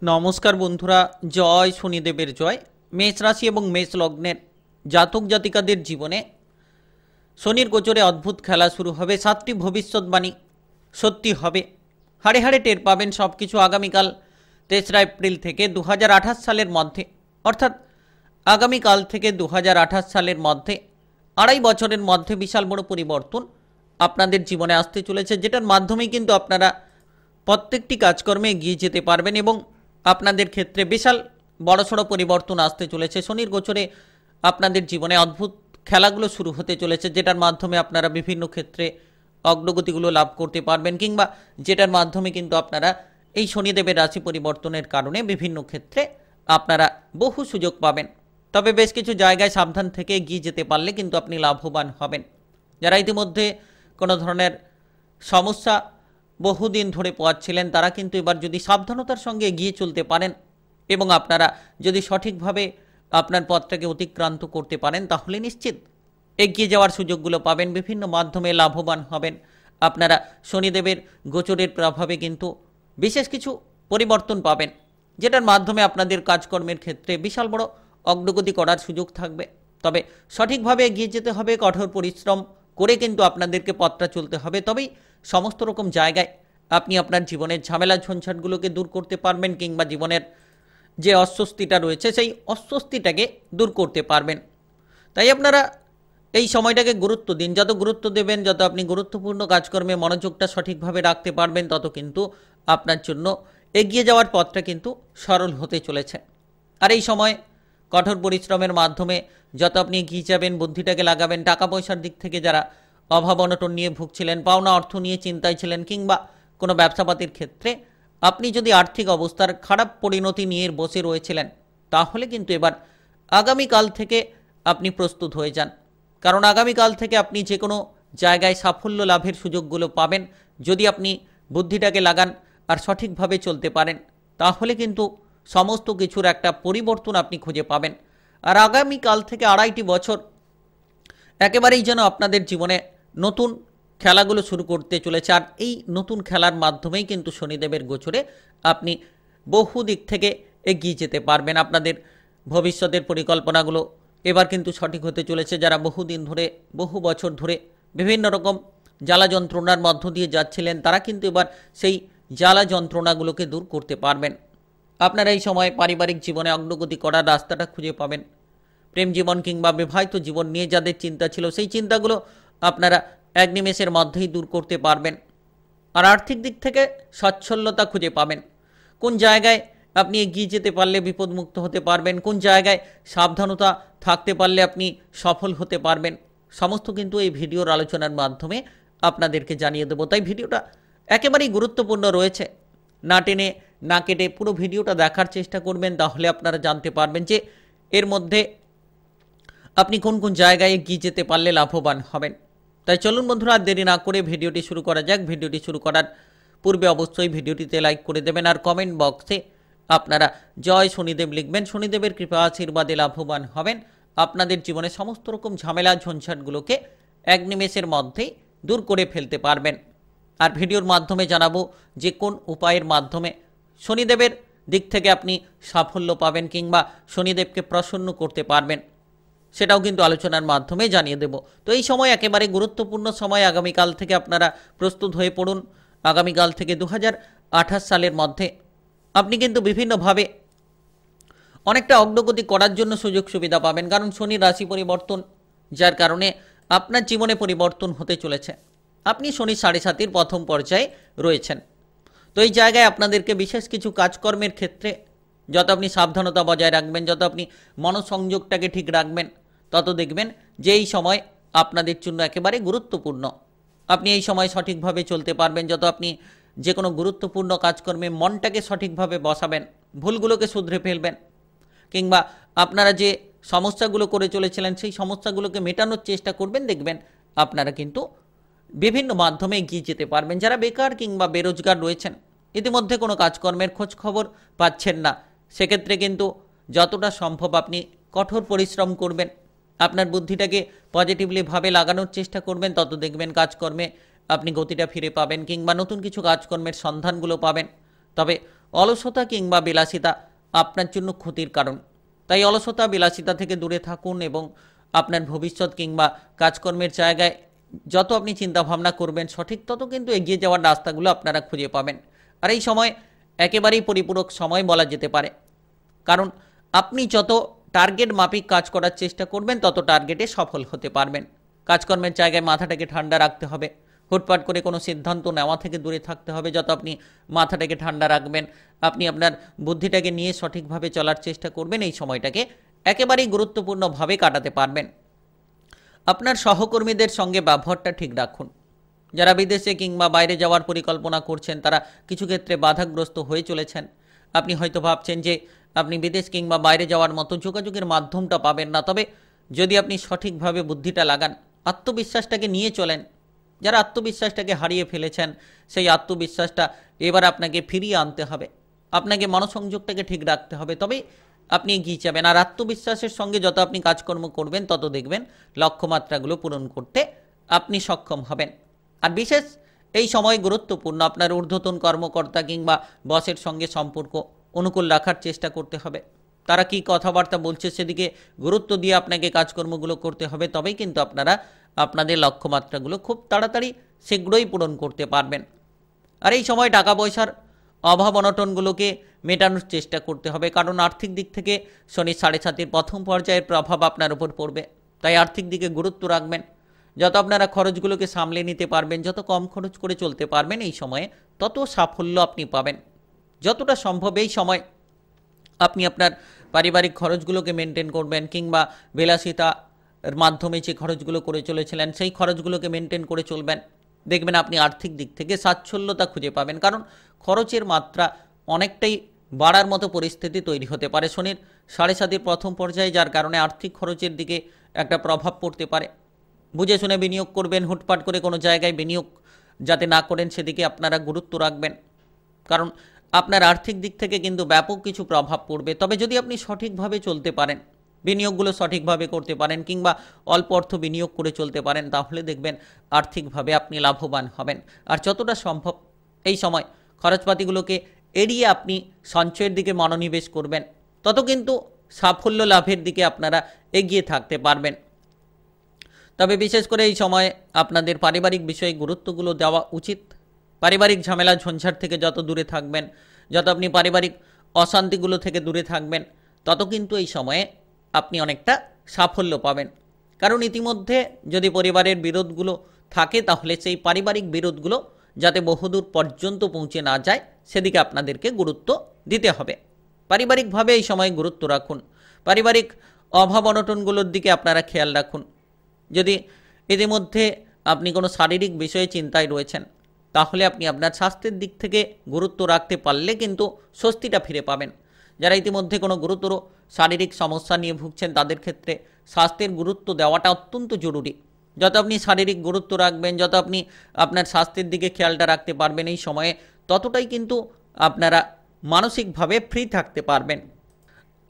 নমস্কার বন্ধুরা, জয় শনিদেবের জয়। মেষ রাশি এবং মেষ লগ্নের জাতক জাতিকাদের জীবনে শনির গোচরে অদ্ভুত খেলা শুরু হবে। 7টি ভবিষ্যৎবাণী সত্যি হবে। হাড়ে হাড়ে টের পাবেন সব কিছু আগামীকাল 3রা এপ্রিল থেকে 2028 সালের মধ্যে, অর্থাৎ আগামীকাল থেকে 2028 সালের মধ্যে 2.5 বছরের মধ্যে বিশাল বড় পরিবর্তন আপনাদের জীবনে আসতে চলেছে, যেটার মাধ্যমেই কিন্তু আপনারা প্রত্যেকটি কাজকর্মে এগিয়ে যেতে পারবেন এবং আপনাদের ক্ষেত্রে বিশাল বড়সড় পরিবর্তন আসতে চলেছে। শনির গোচরে আপনাদের জীবনে অদ্ভুত খেলাগুলো শুরু হতে চলেছে, যেটার মাধ্যমে আপনারা বিভিন্ন ক্ষেত্রে অগ্রগতিগুলো লাভ করতে পারবেন, কিংবা যেটার মাধ্যমে কিন্তু আপনারা এই শনিদেবের রাশি পরিবর্তনের কারণে বিভিন্ন ক্ষেত্রে আপনারা বহু সুযোগ পাবেন। তবে বেশ কিছু জায়গায় সাবধান থেকে এগিয়ে যেতে পারলে কিন্তু আপনি লাভবান হবেন। যারা ইতিমধ্যে কোনো ধরনের সমস্যা বহুদিন ধরে পোয়াচ্ছিলেন, তারা কিন্তু এবার যদি সাবধানতার সঙ্গে এগিয়ে চলতে পারেন এবং আপনারা যদি সঠিকভাবে আপনার পথটাকে অতিক্রান্ত করতে পারেন, তাহলে নিশ্চিত এগিয়ে যাওয়ার সুযোগগুলো পাবেন, বিভিন্ন মাধ্যমে লাভবান হবেন। আপনারা শনিদেবের গোচরের প্রভাবে কিন্তু বিশেষ কিছু পরিবর্তন পাবেন, যেটার মাধ্যমে আপনাদের কাজকর্মের ক্ষেত্রে বিশাল বড় অগ্রগতি করার সুযোগ থাকবে। তবে সঠিকভাবে এগিয়ে যেতে হবে, কঠোর পরিশ্রম করে কিন্তু আপনাদেরকে পথটা চলতে হবে। তবেই সমস্ত রকম জায়গায় আপনি আপনার জীবনের ঝামেলা ঝঞ্ঝাটগুলোকে দূর করতে পারবেন, কিংবা জীবনের যে অস্বস্তিটা রয়েছে সেই অস্বস্তিটাকে দূর করতে পারবেন। তাই আপনারা এই সময়টাকে গুরুত্ব দিন। যত গুরুত্ব দেবেন, যত আপনি গুরুত্বপূর্ণ কাজকর্মে মনোযোগটা সঠিকভাবে রাখতে পারবেন, তত কিন্তু আপনার জন্য এগিয়ে যাওয়ার পথটা কিন্তু সরল হতে চলেছে। আর এই সময় কঠোর পরিশ্রমের মাধ্যমে যত আপনি এগিয়ে যাবেন, বুদ্ধিটাকে লাগাবেন। টাকা পয়সার দিক থেকে যারা অভাব অনটন নিয়ে ভুগছিলেন, পাওনা অর্থ নিয়ে চিন্তায় ছিলেন, কিংবা কোনো ব্যবসাপাতির ক্ষেত্রে আপনি যদি আর্থিক অবস্থার খারাপ পরিণতি নিয়ে বসে রয়েছিলেন, তাহলে কিন্তু এবার আগামীকাল থেকে আপনি প্রস্তুত হয়ে যান। কারণ আগামীকাল থেকে আপনি যে কোনো জায়গায় সাফল্য লাভের সুযোগগুলো পাবেন। যদি আপনি বুদ্ধিটাকে লাগান আর সঠিকভাবে চলতে পারেন, তাহলে কিন্তু সমস্ত কিছুর একটা পরিবর্তন আপনি খুঁজে পাবেন। আর আগামীকাল থেকে 2.5 বছর একেবারেই যেন আপনাদের জীবনে নতুন খেলাগুলো শুরু করতে চলেছে। আর এই নতুন খেলার মাধ্যমেই কিন্তু শনিদেবের গোচরে আপনি বহু দিক থেকে এগিয়ে যেতে পারবেন। আপনাদের ভবিষ্যতের পরিকল্পনাগুলো এবার কিন্তু সঠিক হতে চলেছে। যারা বহুদিন ধরে, বহু বছর ধরে বিভিন্ন রকম জ্বালা যন্ত্রণার মধ্য দিয়ে যাচ্ছিলেন, তারা কিন্তু এবার সেই জ্বালা যন্ত্রণাগুলোকে দূর করতে পারবেন। আপনারা এই সময় পারিবারিক জীবনে অগ্রগতি করার রাস্তাটা খুঁজে পাবেন। প্রেম জীবন কিংবা বিবাহিত জীবন নিয়ে যাদের চিন্তা ছিল, সেই চিন্তাগুলো আপনারা এক নিমেষের মধ্যেই দূর করতে পারবেন। আর আর্থিক দিক থেকে সচ্ছলতা খুঁজে পাবেন। কোন জায়গায় আপনি এগিয়ে যেতে পারলে বিপদমুক্ত হতে পারবেন, কোন জায়গায় সাবধানতা থাকতে পারলে আপনি সফল হতে পারবেন, সমস্ত কিন্তু এই ভিডিওর আলোচনার মাধ্যমে আপনাদেরকে জানিয়ে দেবো। তাই ভিডিওটা একেবারেই গুরুত্বপূর্ণ রয়েছে। না টেনে না কেটে পুরো ভিডিওটা দেখার চেষ্টা করবেন, তাহলে আপনারা জানতে পারবেন যে এর মধ্যে আপনি কোন কোন জায়গায় এগিয়ে যেতে পারলে লাভবান হবেন। তাই চলুন বন্ধুরা, আর দেরি না করে ভিডিওটি শুরু করা যাক। ভিডিওটি শুরু করার পূর্বে অবশ্যই ভিডিওটিতে লাইক করে দেবেন, আর কমেন্ট বক্সে আপনারা জয় শনিদেব লিখবেন। শনিদেবের কৃপা আশীর্বাদে লাভবান হবেন। আপনাদের জীবনে সমস্ত রকম ঝামেলা ঝঞ্ঝাটগুলোকে এক নিমেষের মধ্যেই দূর করে ফেলতে পারবেন। আর ভিডিওর মাধ্যমে জানাবো যে কোন উপায়ের মাধ্যমে শনিদেবের দিক থেকে আপনি সাফল্য পাবেন, কিংবা শনিদেবকে প্রসন্ন করতে পারবেন, সেটাও কিন্তু আলোচনার মাধ্যমে জানিয়ে দেব। তো এই সময় একেবারে গুরুত্বপূর্ণ সময়। আগামীকাল থেকে আপনারা প্রস্তুত হয়ে পড়ুন। আগামীকাল থেকে 2028 সালের মধ্যে আপনি কিন্তু বিভিন্নভাবে অনেকটা অগ্রগতি করার জন্য সুযোগ সুবিধা পাবেন। কারণ শনির রাশি পরিবর্তন, যার কারণে আপনার জীবনে পরিবর্তন হতে চলেছে। আপনি শনি 7.5-এর প্রথম পর্যায়ে রয়েছেন। তো এই জায়গায় আপনাদেরকে বিশেষ কিছু কাজকর্মের ক্ষেত্রে যত আপনি সাবধানতা বজায় রাখবেন, যত আপনি মনোসংযোগটাকে ঠিক রাখবেন, তত দেখবেন যে এই সময় আপনাদের জন্য একেবারে গুরুত্বপূর্ণ। আপনি এই সময় সঠিকভাবে চলতে পারবেন। যত আপনি যে কোনো গুরুত্বপূর্ণ কাজকর্মে মনটাকে সঠিকভাবে বসাবেন, ভুলগুলোকে শুধরে ফেলবেন, কিংবা আপনারা যে সমস্যাগুলো করে চলেছিলেন সেই সমস্যাগুলোকে মেটানোর চেষ্টা করবেন, দেখবেন আপনারা কিন্তু বিভিন্ন মাধ্যমে এগিয়ে যেতে পারবেন। যারা বেকার কিংবা বেরোজগার রয়েছেন, ইতিমধ্যে কোনো কাজকর্মের খোঁজ খবর পাচ্ছেন না, সেক্ষেত্রে কিন্তু যতটা সম্ভব আপনি কঠোর পরিশ্রম করবেন, আপনার বুদ্ধিটাকে পজিটিভলি ভাবে লাগানোর চেষ্টা করবেন, তত দেখবেন কাজকর্মে আপনি গতিটা ফিরে পাবেন, কিংবা নতুন কিছু কাজকর্মের সন্ধানগুলো পাবেন। তবে অলসতা কিংবা বিলাসিতা আপনার জন্য ক্ষতির কারণ। তাই অলসতা বিলাসিতা থেকে দূরে থাকুন এবং আপনার ভবিষ্যৎ কিংবা কাজকর্মের জায়গায় যত আপনি চিন্তাভাবনা করবেন সঠিক, তত কিন্তু এগিয়ে যাওয়ার রাস্তাগুলো আপনারা খুঁজে পাবেন। আর এই সময় একেবারেই পরিপূরক সময় বলা যেতে পারে, কারণ আপনি যত টার্গেট মাফিক কাজ করার চেষ্টা করবেন তত টার্গেটে সফল হতে পারবেন। কাজকর্মের জায়গায় মাথাটাকে ঠান্ডা রাখতে হবে, হুটপাট করে কোনো সিদ্ধান্ত নেওয়া থেকে দূরে থাকতে হবে। যত আপনি মাথাটাকে ঠান্ডা রাখবেন, আপনি আপনার বুদ্ধিটাকে নিয়ে সঠিকভাবে চলার চেষ্টা করবেন, এই সময়টাকে একেবারেই গুরুত্বপূর্ণভাবে কাটাতে পারবেন। আপনার সহকর্মীদের সঙ্গে ব্যবহারটা ঠিক রাখুন। যারা বিদেশে কিংবা বাইরে যাওয়ার পরিকল্পনা করছেন তারা কিছু ক্ষেত্রে বাধাগ্রস্ত হয়ে চলেছেন। আপনি হয়তো ভাবছেন যে আপনি বিদেশ কিংবা বাইরে যাওয়ার মতো যোগাযোগের মাধ্যমটা পাবেন না, তবে যদি আপনি সঠিকভাবে বুদ্ধিটা লাগান, আত্মবিশ্বাসটাকে নিয়ে চলেন, যারা আত্মবিশ্বাসটাকে হারিয়ে ফেলেছেন সেই আত্মবিশ্বাসটা এবার আপনাকে ফিরিয়ে আনতে হবে। আপনাকে মনসংযোগটাকে ঠিক রাখতে হবে, তবে আপনি এগিয়ে যাবেন। আর আত্মবিশ্বাসের সঙ্গে যত আপনি কাজকর্ম করবেন তত দেখবেন লক্ষ্যমাত্রাগুলো পূরণ করতে আপনি সক্ষম হবেন। আর বিশেষ এই সময় গুরুত্বপূর্ণ আপনার ঊর্ধ্বতন কর্মকর্তা কিংবা বসের সঙ্গে সম্পর্ক অনুকূল রাখার চেষ্টা করতে হবে। তারা কি কথাবার্তা বলছে সেদিকে গুরুত্ব দিয়ে আপনাকে কাজকর্মগুলো করতে হবে, তবেই কিন্তু আপনারা আপনাদের লক্ষ্যমাত্রাগুলো খুব তাড়াতাড়ি শীঘ্রই পূরণ করতে পারবেন। আর এই সময় টাকা পয়সার অভাব অনটনগুলোকে মেটানোর চেষ্টা করতে হবে, কারণ আর্থিক দিক থেকে শনি 7.5-এর প্রথম পর্যায়ের প্রভাব আপনার উপর পড়বে। তাই আর্থিক দিকে গুরুত্ব রাখবেন। যত আপনারা খরচগুলোকে সামলে নিতে পারবেন, যত কম খরচ করে চলতে পারবেন এই সময়ে, তত সাফল্য আপনি পাবেন। যতটা সম্ভব এই সময় আপনি আপনার পারিবারিক খরচগুলোকে মেনটেন করবেন, কিংবা বিলাসিতার মাধ্যমে যে খরচগুলো করে চলেছিলেন সেই খরচগুলোকে মেনটেন করে চলবেন। দেখবেন আপনি আর্থিক দিক থেকে স্বাচ্ছল্যতা খুঁজে পাবেন, কারণ খরচের মাত্রা অনেকটাই বাড়ার মতো পরিস্থিতি তৈরি হতে পারে শনির 7.5-এর প্রথম পর্যায়ে, যার কারণে আর্থিক খরচের দিকে একটা প্রভাব পড়তে পারে। বুঝে শুনে বিনিয়োগ করবেন, হুটপাট করে কোনো জায়গায় বিনিয়োগ যাতে না করেন সেদিকে আপনারা গুরুত্ব রাখবেন, কারণ আপনার আর্থিক দিক থেকে কিন্তু ব্যাপক কিছু প্রভাব পড়বে। তবে যদি আপনি সঠিকভাবে চলতে পারেন, বিনিয়োগগুলো সঠিকভাবে করতে পারেন, কিংবা অল্প অর্থ বিনিয়োগ করে চলতে পারেন, তাহলে দেখবেন আর্থিকভাবে আপনি লাভবান হবেন। আর যতটা সম্ভব এই সময় খরচপাতিগুলোকে এড়িয়ে আপনি সঞ্চয়ের দিকে মনোনিবেশ করবেন, তত কিন্তু সাফল্য লাভের দিকে আপনারা এগিয়ে থাকতে পারবেন। তবে বিশেষ করে এই সময় আপনাদের পারিবারিক বিষয়ে গুরুত্বগুলো দেওয়া উচিত। পারিবারিক ঝামেলা ঝঞ্ঝাট থেকে যত দূরে থাকবেন, যত আপনি পারিবারিক অশান্তিগুলো থেকে দূরে থাকবেন, তত কিন্তু এই সময়ে আপনি অনেকটা সাফল্য পাবেন। কারণ ইতিমধ্যে যদি পরিবারের বিরোধগুলো থাকে, তাহলে সেই পারিবারিক বিরোধগুলো যাতে বহুদূর পর্যন্ত পৌঁছে না যায় সেদিকে আপনাদেরকে গুরুত্ব দিতে হবে। পারিবারিকভাবে এই সময় গুরুত্ব রাখুন। পারিবারিক অভাব অনটনগুলোর দিকে আপনারা খেয়াল রাখুন। যদি ইতিমধ্যে আপনি কোনো শারীরিক বিষয়ে চিন্তায় রয়েছেন, তাহলে আপনি আপনার স্বাস্থ্যের দিক থেকে গুরুত্ব রাখতে পারলে কিন্তু স্বস্তিটা ফিরে পাবেন। যারা ইতিমধ্যে কোনো গুরুতর শারীরিক সমস্যা নিয়ে ভুগছেন, তাদের ক্ষেত্রে স্বাস্থ্যের গুরুত্ব দেওয়াটা অত্যন্ত জরুরি। যত আপনি শারীরিক গুরুত্ব রাখবেন, যত আপনি আপনার স্বাস্থ্যের দিকে খেয়ালটা রাখতে পারবেন এই সময়ে, ততটাই কিন্তু আপনারা মানসিকভাবে ফ্রি থাকতে পারবেন।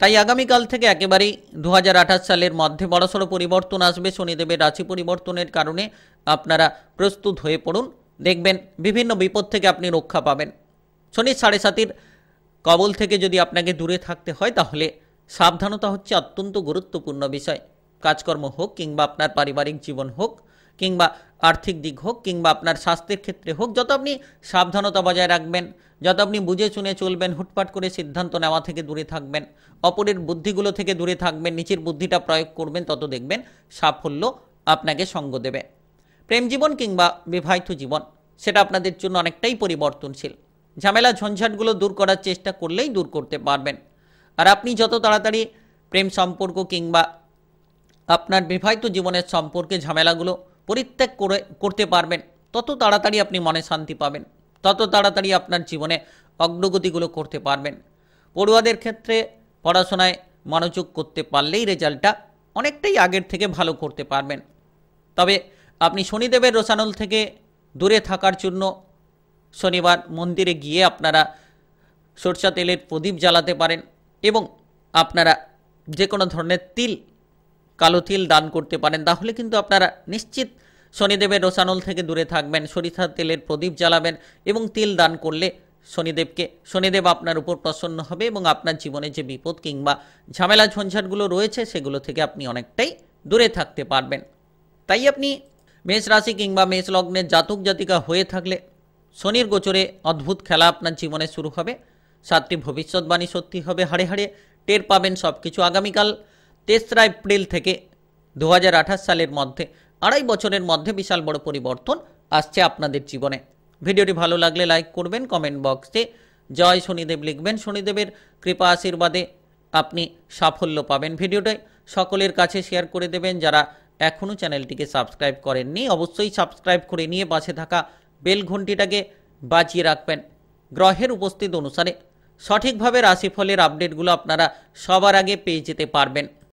তাই আগামীকাল থেকে একেবারেই 2028 সালের মধ্যে বড়সড় পরিবর্তন আসবে। শনিদেবের রাশি পরিবর্তনের কারণে আপনারা প্রস্তুত হয়ে পড়ুন। দেখবেন বিভিন্ন বিপদ থেকে আপনি রক্ষা পাবেন। শনির 7.5-এর কবল থেকে যদি আপনাকে দূরে থাকতে হয়, তাহলে সাবধানতা হচ্ছে অত্যন্ত গুরুত্বপূর্ণ বিষয়। কাজকর্ম হোক, কিংবা আপনার পারিবারিক জীবন হোক, কিংবা আর্থিক দিক হোক, কিংবা আপনার স্বাস্থ্যের ক্ষেত্রে হোক, যত আপনি সাবধানতা বজায় রাখবেন, যত আপনি বুঝে শুনে চলবেন, হুটপাট করে সিদ্ধান্ত নেওয়া থেকে দূরে থাকবেন, অপরের বুদ্ধিগুলো থেকে দূরে থাকবেন, নিজের বুদ্ধিটা প্রয়োগ করবেন, তত দেখবেন সাফল্য আপনাকে সঙ্গ দেবে। প্রেম জীবন কিংবা বিবাহিত জীবন, সেটা আপনাদের জন্য অনেকটাই পরিবর্তনশীল। ঝামেলা ঝঞ্ঝাটগুলো দূর করার চেষ্টা করলেই দূর করতে পারবেন। আর আপনি যত তাড়াতাড়ি প্রেম সম্পর্ক কিংবা আপনার বিবাহিত জীবনের সম্পর্কে ঝামেলাগুলো পরিত্যাগ করতে পারবেন, তত তাড়াতাড়ি আপনি মনে শান্তি পাবেন, তত তাড়াতাড়ি আপনার জীবনে অগ্রগতিগুলো করতে পারবেন। পড়ুয়াদের ক্ষেত্রে পড়াশোনায় মনোযোগ করতে পারলেই রেজাল্টটা অনেকটাই আগের থেকে ভালো করতে পারবেন। তবে আপনি শনিদেবের রোশানল থেকে দূরে থাকার জন্য শনিবার মন্দিরে গিয়ে আপনারা সরষা তেলের প্রদীপ জ্বালাতে পারেন, এবং আপনারা যে কোনো ধরনের তিল, কালো তিল দান করতে পারেন। তাহলে কিন্তু আপনারা নিশ্চিত শনিদেবের রোশানল থেকে দূরে থাকবেন। সরিষার তেলের প্রদীপ জ্বালাবেন এবং তিল দান করলে শনিদেবকে। শনিদেব আপনার উপর প্রসন্ন হবে এবং আপনার জীবনে যে বিপদ কিংবা ঝামেলা ঝঞ্ঝাটগুলো রয়েছে সেগুলো থেকে আপনি অনেকটাই দূরে থাকতে পারবেন। তাই আপনি মেষ রাশি কিংবা মেষ লগ্নের জাতক জাতিকা হয়ে থাকলে শনির গোচরে অদ্ভুত খেলা আপনার জীবনে শুরু হবে। 7টি ভবিষ্যৎবাণী সত্যি হবে, হাড়ে হাড়ে টের পাবেন সব কিছু। আগামীকাল 3রা এপ্রিল থেকে 2028 সালের মধ্যে 2.5 বছরের মধ্যে বিশাল বড় পরিবর্তন আসছে আপনাদের জীবনে। ভিডিওটি ভালো লাগলে লাইক করবেন, কমেন্ট বক্সে জয় শনিদেব লিখবেন। শনিদেবের কৃপা আশীর্বাদে আপনি সাফল্য পাবেন। ভিডিওটা সকলের কাছে শেয়ার করে দেবেন। যারা এখনও চ্যানেলটিকে সাবস্ক্রাইব করেননি অবশ্যই সাবস্ক্রাইব করে নিয়ে পাশে থাকা বেল ঘন্টিটাকে বাজিয়ে রাখবেন। গ্রহের উপস্থিতি অনুসারে সঠিকভাবে রাশিফলের আপডেটগুলো আপনারা সবার আগে পেয়ে যেতে পারবেন।